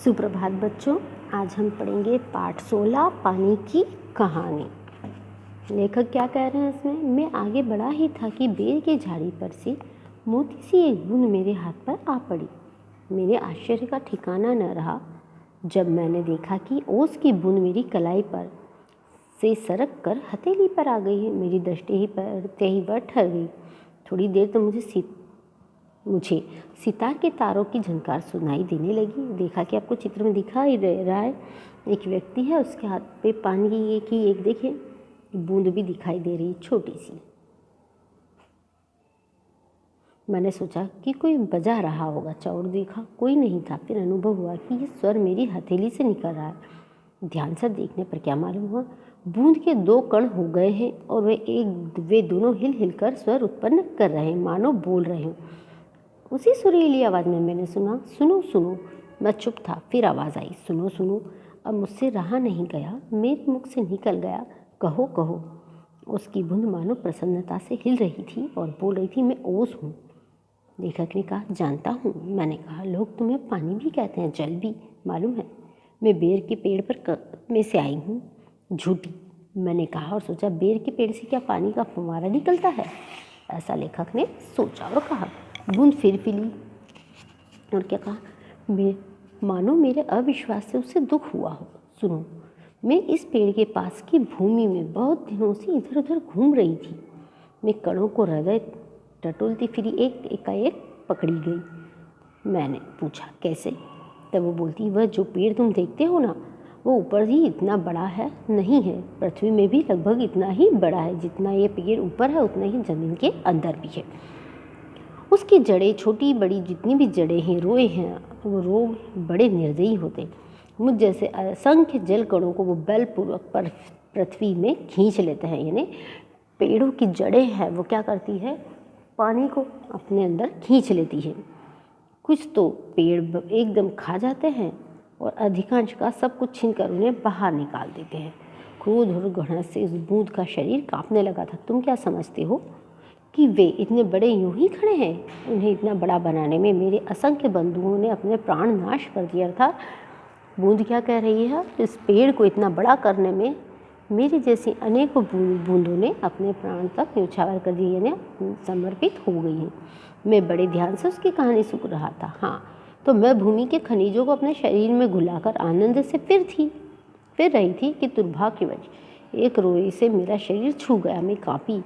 सुप्रभात बच्चों, आज हम पढ़ेंगे पाठ 16 पानी की कहानी। लेखक क्या कह रहे हैं इसमें? मैं आगे बढ़ा ही था कि बेर की झाड़ी पर से मोती सी एक बूंद मेरे हाथ पर आ पड़ी। मेरे आश्चर्य का ठिकाना न रहा जब मैंने देखा कि ओस की बूंद मेरी कलाई पर से सरक कर हथेली पर आ गई है। मेरी दृष्टि ही पड़ते ही वह ठहर गई। थोड़ी देर तो मुझे सितार के तारों की झनकार सुनाई देने लगी। देखा कि आपको चित्र में दिखाई दे रहा है, एक व्यक्ति है, उसके हाथ पे पानी की एक देखिए बूंद भी दिखाई दे रही, छोटी सी। मैंने सोचा कि कोई बजा रहा होगा, चाउर देखा कोई नहीं था। फिर अनुभव हुआ कि ये स्वर मेरी हथेली से निकल रहा है। ध्यान से देखने पर क्या मालूम हुआ, बूंद के 2 कण हो गए हैं और वे दोनों हिल हिलकर स्वर उत्पन्न कर रहे हैं, मानो बोल रहे हों। उसी सुरीली आवाज़ में मैंने सुना, सुनो सुनो। मैं चुप था, फिर आवाज़ आई, सुनो सुनो। अब मुझसे रहा नहीं गया, मेरे मुख से निकल गया, कहो कहो। उसकी बूंद मानो प्रसन्नता से हिल रही थी और बोल रही थी, मैं ओस हूँ। लेखक ने कहा, जानता हूँ। मैंने कहा, लोग तुम्हें पानी भी कहते हैं, जल भी, मालूम है। मैं बेर के पेड़ पर में से आई हूँ। झूठी, मैंने कहा और सोचा, बेर के पेड़ से क्या पानी का फुवारा निकलता है? ऐसा लेखक ने सोचा और कहा। बूंद फिर पिली और क्या कहा, मैं मानो मेरे अविश्वास से उसे दुख हुआ हो। सुनो, मैं इस पेड़ के पास की भूमि में बहुत दिनों से इधर उधर घूम रही थी। मैं कणों को हृदय टटोलती फिरी एकाएक पकड़ी गई। मैंने पूछा, कैसे? तब वो बोलती, वह जो पेड़ तुम देखते हो ना, वो ऊपर ही इतना बड़ा है नहीं है, पृथ्वी में भी लगभग इतना ही बड़ा है। जितना ये पेड़ ऊपर है उतना ही जमीन के अंदर भी है। उसकी जड़ें, छोटी बड़ी जितनी भी जड़ें हैं, रोए हैं, वो रो बड़े निर्दयी होते। मुझ जैसे असंख्य जल कणों को वो बलपूर्वक पर पृथ्वी में खींच लेते हैं। यानी पेड़ों की जड़ें हैं, वो क्या करती है, पानी को अपने अंदर खींच लेती है। कुछ तो पेड़ एकदम खा जाते हैं और अधिकांश का सब कुछ छीनकर उन्हें बाहर निकाल देते हैं। क्रोध और घृणा से उस बूंद का शरीर कांपने लगा था। तुम क्या समझते हो कि वे इतने बड़े यूं ही खड़े हैं? उन्हें इतना बड़ा बनाने में मेरे असंख्य बंधुओं ने अपने प्राण नाश कर दिया था। बूंद क्या कह रही है, इस पेड़ को इतना बड़ा करने में मेरे जैसी अनेकों बूंदों ने अपने प्राण तक न्यौछावर कर दिए, यानी समर्पित हो गई हैं। मैं बड़े ध्यान से उसकी कहानी सुन रहा था। हाँ, तो मैं भूमि के खनिजों को अपने शरीर में घुलाकर आनंद से फिर रही थी कि दुर्भाग्यवश एक रोए से मेरा शरीर छू गया। मैं कांपी।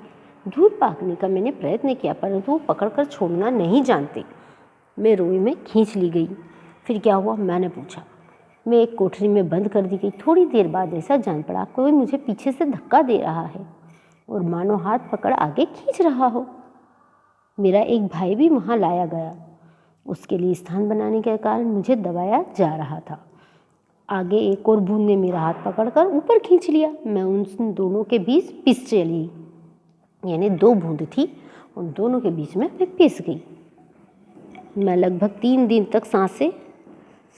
धूप भागने का मैंने प्रयत्न किया, परंतु वो पकड़कर छोड़ना नहीं जानते। मैं रोए में खींच ली गई। फिर क्या हुआ, मैंने पूछा। मैं एक कोठरी में बंद कर दी गई। थोड़ी देर बाद ऐसा जान पड़ा, कोई मुझे पीछे से धक्का दे रहा है और मानो हाथ पकड़ आगे खींच रहा हो। मेरा एक भाई भी वहाँ लाया गया। उसके लिए स्थान बनाने के कारण मुझे दबाया जा रहा था। आगे एक और बूंद ने मेरा हाथ पकड़कर ऊपर खींच लिया। मैं उन दोनों के बीच पिस चली, यानी 2 बूंद थी, उन दोनों के बीच में मैं पिस गई। मैं लगभग 3 दिन तक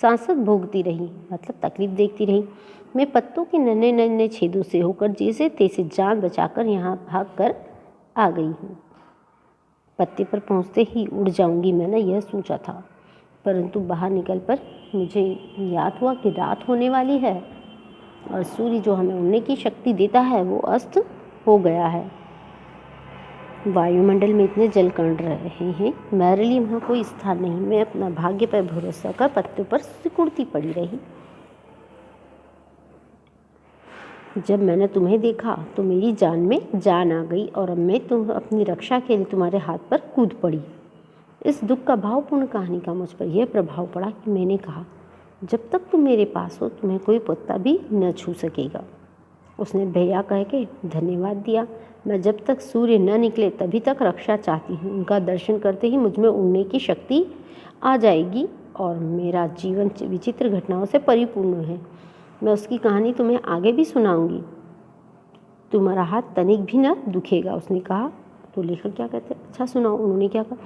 सांसत भोगती रही, मतलब तकलीफ देखती रही। मैं पत्तों के नन्हे नन्हे छेदों से होकर जैसे तैसे जान बचाकर यहाँ भाग कर आ गई हूँ। पत्ते पर पहुँचते ही उड़ जाऊंगी, मैंने यह सोचा था, परंतु बाहर निकल पर मुझे याद हुआ कि रात होने वाली है और सूर्य जो हमें उड़ने की शक्ति देता है वो अस्त हो गया है। वायुमंडल में इतने जलकण रहे हैं, मेरे लिए वहाँ कोई स्थान नहीं। मैं अपना भाग्य पर भरोसा कर पत्तों पर सिकुड़ती पड़ी रही। जब मैंने तुम्हें देखा तो मेरी जान में जान आ गई और अब मैं अपनी रक्षा के लिए तुम्हारे हाथ पर कूद पड़ी। इस दुख का भावपूर्ण कहानी का मुझ पर यह प्रभाव पड़ा कि मैंने कहा, जब तक तुम मेरे पास हो तुम्हें कोई पत्ता भी न छू सकेगा। उसने भैया कह के धन्यवाद दिया। मैं जब तक सूर्य न निकले तभी तक रक्षा चाहती हूँ। उनका दर्शन करते ही मुझ में उड़ने की शक्ति आ जाएगी और मेरा जीवन विचित्र घटनाओं से परिपूर्ण है। मैं उसकी कहानी तुम्हें आगे भी सुनाऊंगी। तुम्हारा हाथ तनिक भी न दुखेगा। उसने कहा। तो लेखक क्या कहते हैं, अच्छा सुनाओ। उन्होंने क्या कहा,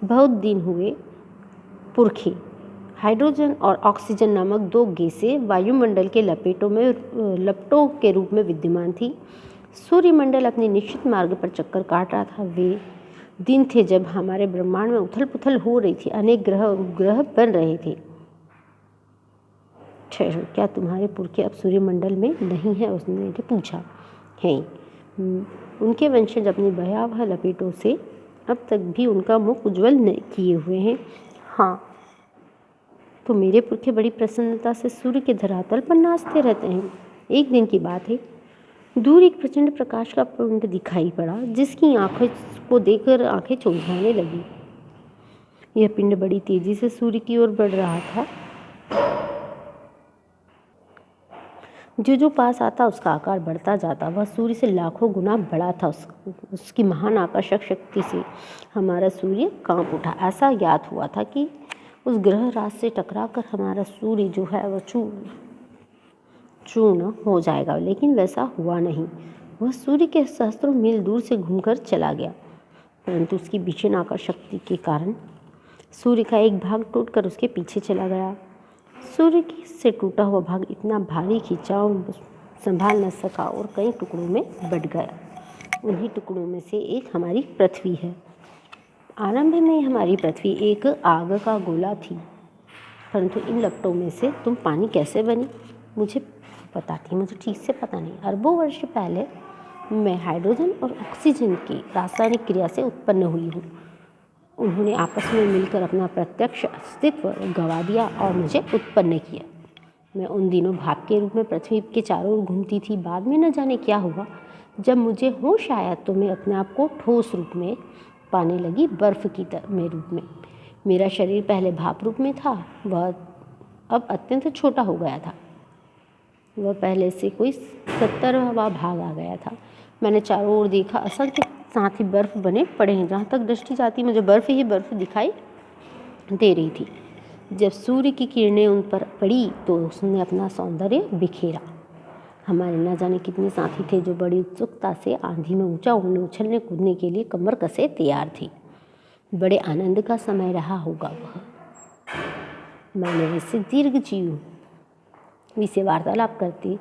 बहुत दिन हुए पुरखे हाइड्रोजन और ऑक्सीजन नामक 2 गैसें वायुमंडल के लपटों के रूप में विद्यमान थी। सूर्यमंडल अपने निश्चित मार्ग पर चक्कर काट रहा था। वे दिन थे जब हमारे ब्रह्मांड में उथल पुथल हो रही थी। अनेक ग्रह उपग्रह बन रहे थे। ठहरो, क्या तुम्हारे पुरखे अब सूर्यमंडल में नहीं है? उसने पूछा। हैं। उनके वंशज अपनी भयावह लपेटों से अब तक भी उनका मुख उज्ज्वल किए हुए हैं। हाँ, तो मेरे पुरखे बड़ी प्रसन्नता से सूर्य के धरातल पर नाचते रहते हैं। एक दिन की बात है, दूर एक प्रचंड प्रकाश का पिंड दिखाई पड़ा, जिसकी आंखों को देखकर आंखें चौंधियाने लगी। यह पिंड बड़ी तेजी से सूर्य की ओर बढ़ रहा था। जो पास आता उसका आकार बढ़ता जाता। वह सूर्य से लाखों गुना बड़ा था। उसकी महान आकर्षक शक्ति से हमारा सूर्य कांप उठा। ऐसा ज्ञात हुआ था कि उस ग्रह राज से टकराकर हमारा सूर्य जो है वह चूर्ण हो जाएगा, लेकिन वैसा हुआ नहीं। वह सूर्य के सहस्त्रों मील दूर से घूमकर चला गया, परंतु उसकी भीषण आकर्षक शक्ति के कारण सूर्य का एक भाग टूटकर उसके पीछे चला गया। सूर्य से टूटा हुआ भाग इतना भारी खिंचाव संभाल न सका और कई टुकड़ों में बट गया। उन्हीं टुकड़ों में से एक हमारी पृथ्वी है। आरंभ में हमारी पृथ्वी एक आग का गोला थी, परंतु इन लपटों में से तुम पानी कैसे बनी मुझे ठीक से पता नहीं। अरबों वर्ष पहले मैं हाइड्रोजन और ऑक्सीजन की रासायनिक क्रिया से उत्पन्न हुई हूँ। उन्होंने आपस में मिलकर अपना प्रत्यक्ष अस्तित्व गंवा दिया और मुझे उत्पन्न किया। मैं उन दिनों भाप के रूप में पृथ्वी के चारों ओर घूमती थी। बाद में न जाने क्या हुआ, जब मुझे होश आया तो मैं अपने आप को ठोस रूप में पाने लगी, बर्फ़ की में रूप में। मेरा शरीर पहले भाप रूप में था, वह अब अत्यंत छोटा हो गया था। वह पहले से कोई 70वां भाग आ गया था। मैंने चारों ओर देखा, असंख्य साथ ही बर्फ़ बने पड़े हैं। जहाँ तक दृष्टि जाती मुझे बर्फ़ ही बर्फ़ दिखाई दे रही थी। जब सूर्य की किरणें उन पर पड़ी तो उसने अपना सौंदर्य बिखेरा। हमारे न जाने कितने साथी थे जो बड़ी उत्सुकता से आंधी में ऊंचा उड़ने उछलने कूदने के लिए कमर कसे तैयार थे। बड़े आनंद का समय रहा होगा वह। मैंने वैसे दीर्घ जीव से वार्तालाप करती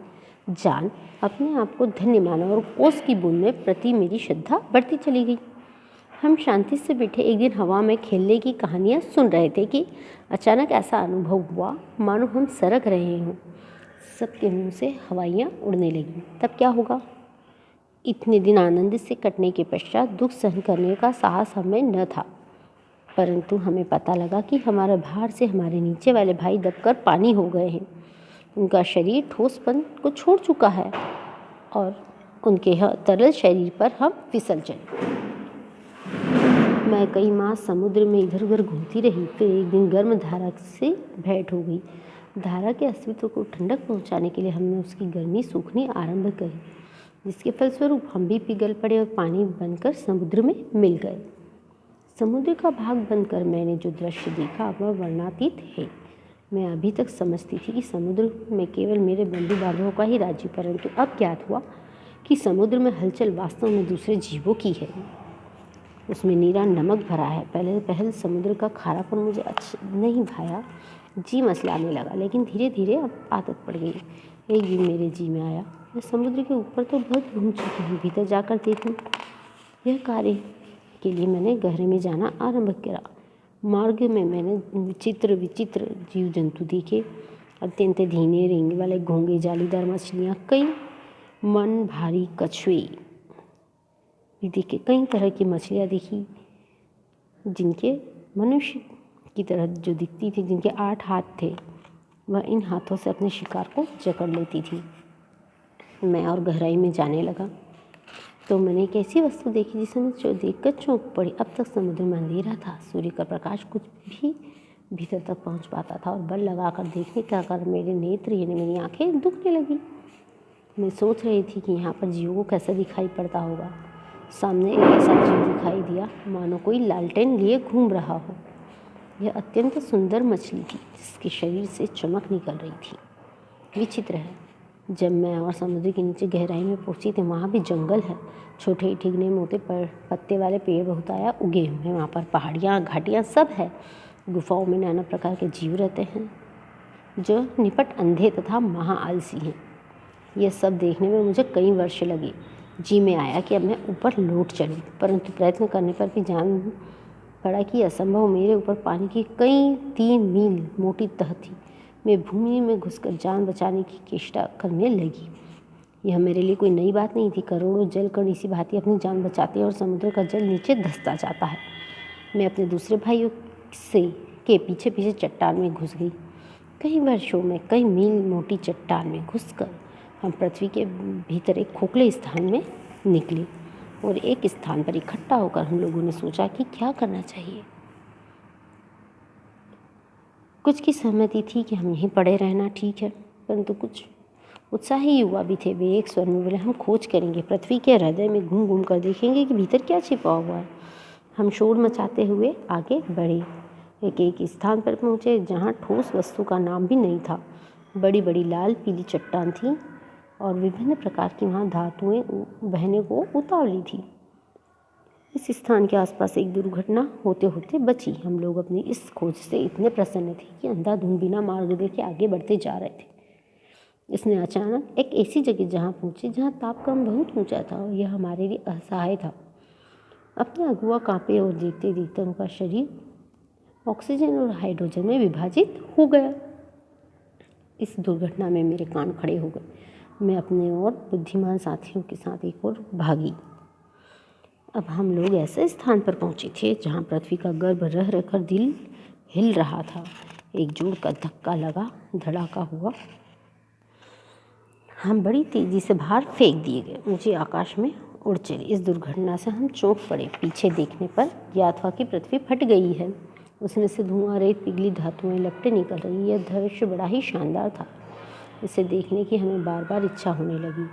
जान अपने आप को धन्य माना और ओस की बूंद में प्रति मेरी श्रद्धा बढ़ती चली गई। हम शांति से बैठे एक दिन हवा में खेलने की कहानियाँ सुन रहे थे कि अचानक ऐसा अनुभव हुआ मानो हम सरक रहे हों। सबके मुंह से हवाइयाँ उड़ने लगीं। तब क्या होगा? इतने दिन आनंद से कटने के पश्चात दुख सहन करने का साहस हमें न था, परंतु हमें पता लगा कि हमारे भार से हमारे नीचे वाले भाई दबकर पानी हो गए हैं। उनका शरीर ठोसपन को छोड़ चुका है और उनके तरल शरीर पर हम फिसल चले। मैं कई माह समुद्र में इधर उधर घूमती रही। फिर एक दिन गर्म धारा से भेंट हो गई। धारा के अस्तित्व को ठंडक पहुंचाने के लिए हमने उसकी गर्मी सूखनी आरंभ करी, जिसके फलस्वरूप हम भी पिघल पड़े और पानी बनकर समुद्र में मिल गए। समुद्र का भाग बनकर मैंने जो दृश्य देखा वह वर्णनातीत है। मैं अभी तक समझती थी कि समुद्र में केवल मेरे बंधु बांधवों का ही राज्य, परंतु अब ज्ञात हुआ कि समुद्र में हलचल वास्तव में दूसरे जीवों की है। उसमें नीरा नमक भरा है। पहले समुद्र का खारापन मुझे अच्छा नहीं भाया, जी मचलाने लगा, लेकिन धीरे धीरे अब आदत पड़ गई। एक दिन मेरे जी में आया, मैं समुद्र के ऊपर तो बहुत घूम चुकी हूँ, भीतर जाकर देखूँ। यह कार्य के लिए मैंने गहरे में जाना आरंभ किया। मार्ग में मैंने विचित्र जीव जंतु देखे। अत्यंत धीमे रेंग वाले घोंगे, जालीदार मछलियाँ, कई मन भारी कछुए भी देखे। कई तरह की मछलियाँ देखी जिनके मनुष्य की तरह जो दिखती थी, जिनके 8 हाथ थे। वह इन हाथों से अपने शिकार को जकड़ लेती थी। मैं और गहराई में जाने लगा तो मैंने एक ऐसी वस्तु देखी जिसे मैं देखकर चौंक पड़ी। अब तक समुद्र में अंधेरा था। सूर्य का प्रकाश कुछ भी भीतर तक पहुंच पाता था और बल लगाकर देखने का कारण मेरे नेत्र यानी मेरी आंखें दुखने लगी। मैं सोच रही थी कि यहाँ पर जीवों को कैसा दिखाई पड़ता होगा। सामने एक ऐसा जीव दिखाई दिया मानो कोई लालटेन लिए घूम रहा हो। यह अत्यंत सुंदर मछली थी जिसके शरीर से चमक निकल रही थी। विचित्र है, जब मैं और समुद्र के नीचे गहराई में पहुंची तो वहाँ भी जंगल है। छोटे ठिगने मोटे पत्ते वाले पेड़ बहुताया उगे हुए हैं। वहाँ पर पहाड़ियाँ घाटियाँ सब है। गुफाओं में नाना प्रकार के जीव रहते हैं जो निपट अंधे तथा महा आलसी हैं। यह सब देखने में मुझे कई वर्ष लगे। जी में आया कि अब मैं ऊपर लौट चलूँ, परंतु प्रयत्न करने पर भी जान पड़ा कि असंभव। मेरे ऊपर पानी की कई 3 मील मोटी तह थी। मैं भूमि में घुसकर जान बचाने की चेष्टा करने लगी। यह मेरे लिए कोई नई बात नहीं थी। करोड़ों जलकण इसी भांति अपनी जान बचाते हैं और समुद्र का जल नीचे धंसता जाता है। मैं अपने दूसरे भाइयों के पीछे पीछे चट्टान में घुस गई। कई वर्षों में कई मील मोटी चट्टान में घुसकर हम पृथ्वी के भीतर एक खोखले स्थान में निकले और एक स्थान पर इकट्ठा होकर हम लोगों ने सोचा कि क्या करना चाहिए। कुछ की सहमति थी कि हम यहीं पड़े रहना ठीक है, परंतु कुछ उत्साही युवा भी थे। वे एक स्वर में बोले, हम खोज करेंगे, पृथ्वी के हृदय में घूम घूम कर देखेंगे कि भीतर क्या छिपा हुआ है। हम शोर मचाते हुए आगे बढ़े। एक स्थान पर पहुँचे जहाँ ठोस वस्तु का नाम भी नहीं था। बड़ी बड़ी लाल पीली चट्टान थी और विभिन्न प्रकार की वहाँ धातुएं बहने को उतावली थी। इस स्थान के आसपास एक दुर्घटना होते होते बची। हम लोग अपनी इस खोज से इतने प्रसन्न थे कि अंधाधुंध बिना मार्ग देखे आगे बढ़ते जा रहे थे। इसने अचानक एक ऐसी जगह जहाँ पहुँचे जहाँ तापक्रम बहुत ऊंचा था और यह हमारे लिए असहाय था। अपने अगुआ कांपे और देखते देखते उनका शरीर ऑक्सीजन और हाइड्रोजन में विभाजित हो गया। इस दुर्घटना में मेरे कान खड़े हो गए। मैं अपने और बुद्धिमान साथियों के साथ एक और भागी। अब हम लोग ऐसे स्थान पर पहुंचे थे जहां पृथ्वी का गर्भ रह रहकर दिल हिल रहा था। एक जोर का धक्का लगा, धड़ाका हुआ। हम बड़ी तेजी से बाहर फेंक दिए गए, ऊंचे आकाश में उड़ चले। इस दुर्घटना से हम चौंक पड़े। पीछे देखने पर ज्ञात हुआ कि पृथ्वी फट गई है। उसमें से धुआं, रेत, पिघली धातुएं, लपटें निकल रही। यह दृश्य बड़ा ही शानदार था। इसे देखने की हमें बार बार इच्छा होने लगी।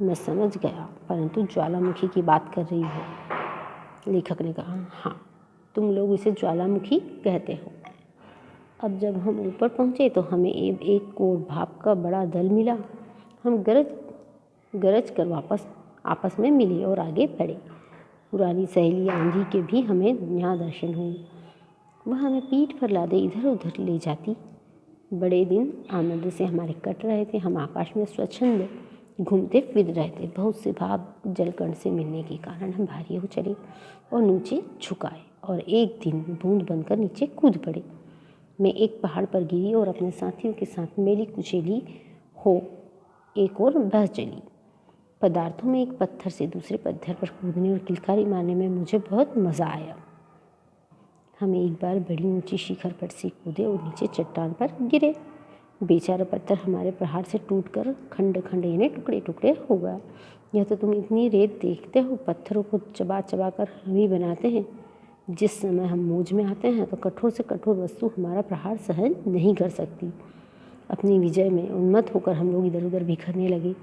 मैं समझ गया, परंतु ज्वालामुखी की बात कर रही हो। लेखक ने कहा, हाँ, तुम लोग इसे ज्वालामुखी कहते हो। अब जब हम ऊपर पहुँचे तो हमें एक और भाप का बड़ा दल मिला। हम गरज कर वापस आपस में मिले और आगे बढ़े। पुरानी सहेली आंधी के भी हमें यहाँ दर्शन हुए। वह हमें पीठ पर लादे इधर उधर ले जाती। बड़े दिन आनंद से हमारे कट रहे थे। हम आकाश में स्वच्छंद घूमते फिर रहे थे। बहुत से भाप जलकण से मिलने के कारण हम भारी हो चले और नीचे झुकाए और एक दिन बूंद बनकर नीचे कूद पड़े। मैं एक पहाड़ पर गिरी और अपने साथियों के साथ मेली कुचेली हो एक और बह चली। पदार्थों में एक पत्थर से दूसरे पत्थर पर कूदने और किलकारी मारने में मुझे बहुत मज़ा आया। हम एक बार बड़ी ऊंची शिखर पर से कूदे और नीचे चट्टान पर गिरे। बेचारा पत्थर हमारे प्रहार से टूटकर खंड खंड यानी टुकड़े टुकड़े हो गया। यह तो तुम इतनी रेत देखते हो, पत्थरों को चबा चबा कर हम ही बनाते हैं। जिस समय हम मौज में आते हैं तो कठोर से कठोर वस्तु हमारा प्रहार सहन नहीं कर सकती। अपनी विजय में उन्मत्त होकर हम लोग इधर उधर बिखरने लगे।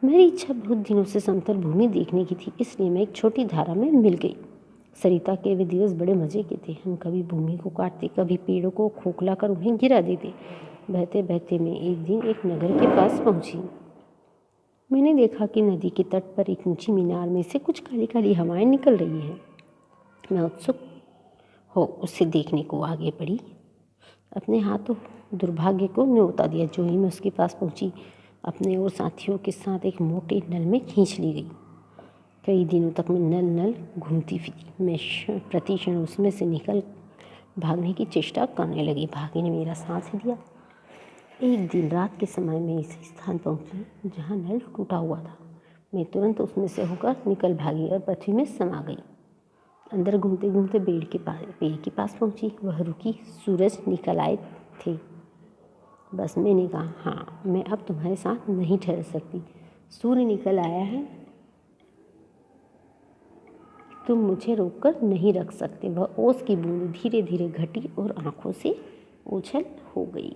मेरी इच्छा बहुत दिनों से समतल भूमि देखने की थी, इसलिए मैं एक छोटी धारा में मिल गई। सरिता के वे दिवस बड़े मज़े के थे। हम कभी भूमि को काटते, कभी पेड़ों को खोखला कर उन्हें गिरा देते। बहते बहते मैं एक दिन एक नगर के पास पहुंची। मैंने देखा कि नदी के तट पर एक ऊंची मीनार में से कुछ काली काली हवाएं निकल रही हैं। मैं उत्सुक हो उसे देखने को आगे बढ़ी। अपने हाथों दुर्भाग्य को न्योता दिया। जो ही मैं उसके पास पहुंची, अपने और साथियों के साथ एक मोटे नल में खींच ली गई। कई दिनों तक मैं नल नल घूमती फिरी। मैं प्रति क्षण उसमें से निकल भागने की चेष्टा करने लगी। भाग्य ने मेरा साथ दिया। एक दिन रात के समय में इस स्थान पहुंची जहां नल टूटा हुआ था। मैं तुरंत उसमें से होकर निकल भागी और पृथ्वी में समा गई। अंदर घूमते घूमते पेड़ के पास पहुंची। वह रुकी। सूरज निकल आए थे। बस मैंने कहा, हाँ, मैं अब तुम्हारे साथ नहीं ठहर सकती। सूर्य निकल आया है, तुम मुझे रोककर नहीं रख सकते। वह ओस की बूंद धीरे धीरे घटी और आंखों से ओझल हो गई।